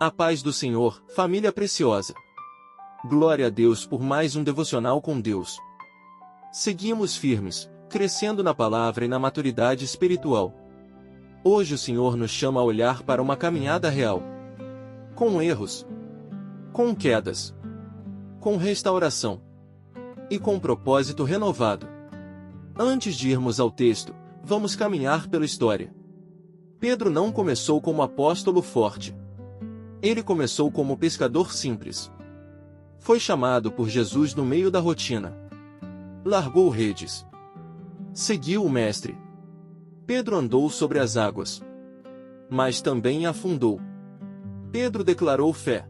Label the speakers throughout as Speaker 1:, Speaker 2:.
Speaker 1: A paz do Senhor, família preciosa. Glória a Deus por mais um devocional com Deus. Seguimos firmes, crescendo na palavra e na maturidade espiritual. Hoje o Senhor nos chama a olhar para uma caminhada real. Com erros, com quedas, com restauração e com propósito renovado. Antes de irmos ao texto, vamos caminhar pela história. Pedro não começou como apóstolo forte. Ele começou como pescador simples. Foi chamado por Jesus no meio da rotina. Largou redes. Seguiu o Mestre. Pedro andou sobre as águas. Mas também afundou. Pedro declarou fé.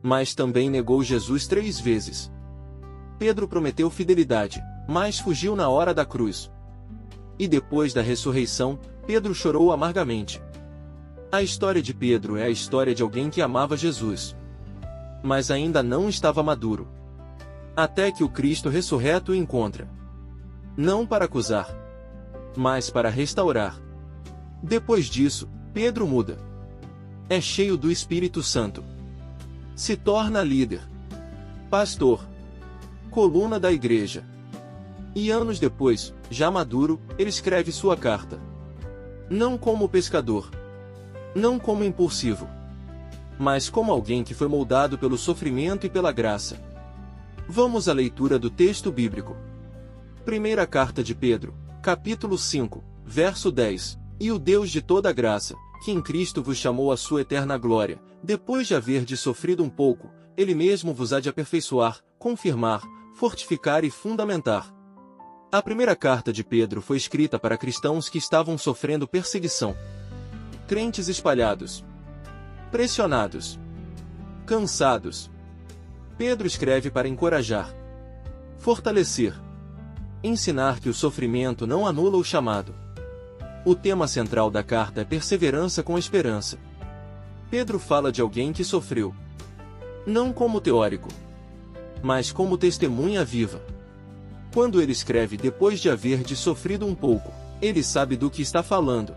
Speaker 1: Mas também negou Jesus 3 vezes. Pedro prometeu fidelidade, mas fugiu na hora da cruz. E depois da ressurreição, Pedro chorou amargamente. A história de Pedro é a história de alguém que amava Jesus, mas ainda não estava maduro. Até que o Cristo ressurreto o encontra. Não para acusar, mas para restaurar. Depois disso, Pedro muda. É cheio do Espírito Santo. Se torna líder, pastor, coluna da igreja. E anos depois, já maduro, ele escreve sua carta. Não como pescador, não como impulsivo, mas como alguém que foi moldado pelo sofrimento e pela graça. Vamos à leitura do texto bíblico. Primeira carta de Pedro, capítulo 5, verso 10. E o Deus de toda graça, que em Cristo vos chamou à sua eterna glória, depois de haverdes sofrido um pouco, Ele mesmo vos há de aperfeiçoar, confirmar, fortificar e fundamentar. A primeira carta de Pedro foi escrita para cristãos que estavam sofrendo perseguição. Crentes espalhados, pressionados, cansados. Pedro escreve para encorajar, fortalecer, ensinar que o sofrimento não anula o chamado. O tema central da carta é perseverança com esperança. Pedro fala de alguém que sofreu, não como teórico, mas como testemunha viva. Quando ele escreve depois de haver sofrido um pouco, ele sabe do que está falando.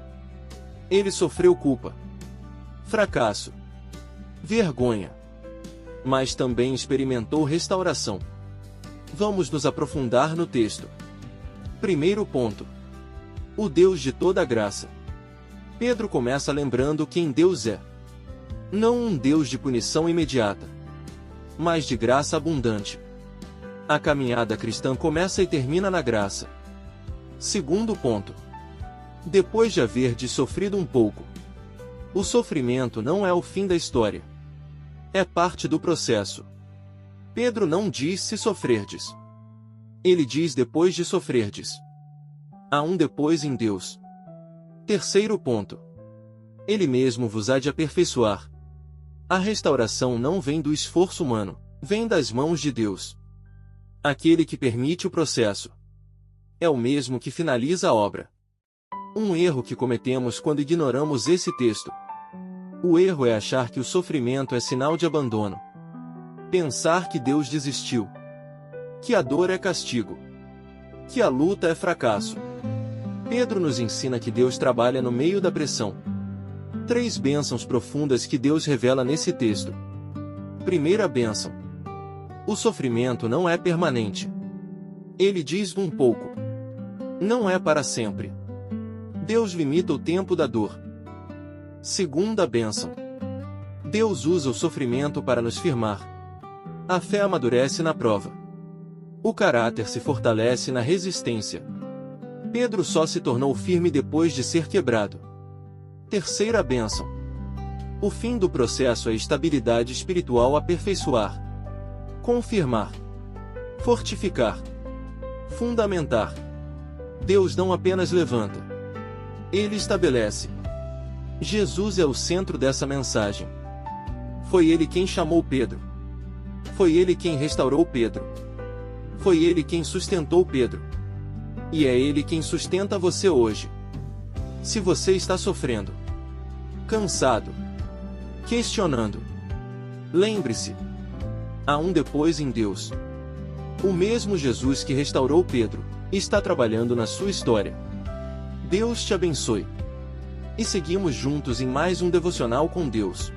Speaker 1: Ele sofreu culpa, fracasso, vergonha, mas também experimentou restauração. Vamos nos aprofundar no texto. Primeiro ponto: o Deus de toda graça. Pedro começa lembrando quem Deus é. Não um Deus de punição imediata, mas de graça abundante. A caminhada cristã começa e termina na graça. Segundo ponto: depois de haver sofrido um pouco. O sofrimento não é o fim da história. É parte do processo. Pedro não diz se sofrerdes. Ele diz depois de sofrerdes. Há um depois em Deus. Terceiro ponto: Ele mesmo vos há de aperfeiçoar. A restauração não vem do esforço humano, vem das mãos de Deus. Aquele que permite o processo é o mesmo que finaliza a obra. Um erro que cometemos quando ignoramos esse texto. O erro é achar que o sofrimento é sinal de abandono. Pensar que Deus desistiu. Que a dor é castigo. Que a luta é fracasso. Pedro nos ensina que Deus trabalha no meio da pressão. 3 bênçãos profundas que Deus revela nesse texto. Primeira bênção: o sofrimento não é permanente. Ele diz um pouco. Não é para sempre. Deus limita o tempo da dor. Segunda bênção: Deus usa o sofrimento para nos firmar. A fé amadurece na prova. O caráter se fortalece na resistência. Pedro só se tornou firme depois de ser quebrado. Terceira bênção: o fim do processo é estabilidade espiritual aperfeiçoar, confirmar, fortificar, fundamentar. Deus não apenas levanta, Ele estabelece. Jesus é o centro dessa mensagem. Foi Ele quem chamou Pedro. Foi Ele quem restaurou Pedro. Foi Ele quem sustentou Pedro. E é Ele quem sustenta você hoje. Se você está sofrendo, cansado, questionando, lembre-se: há um depois em Deus. O mesmo Jesus que restaurou Pedro está trabalhando na sua história. Deus te abençoe. E seguimos juntos em mais um devocional com Deus.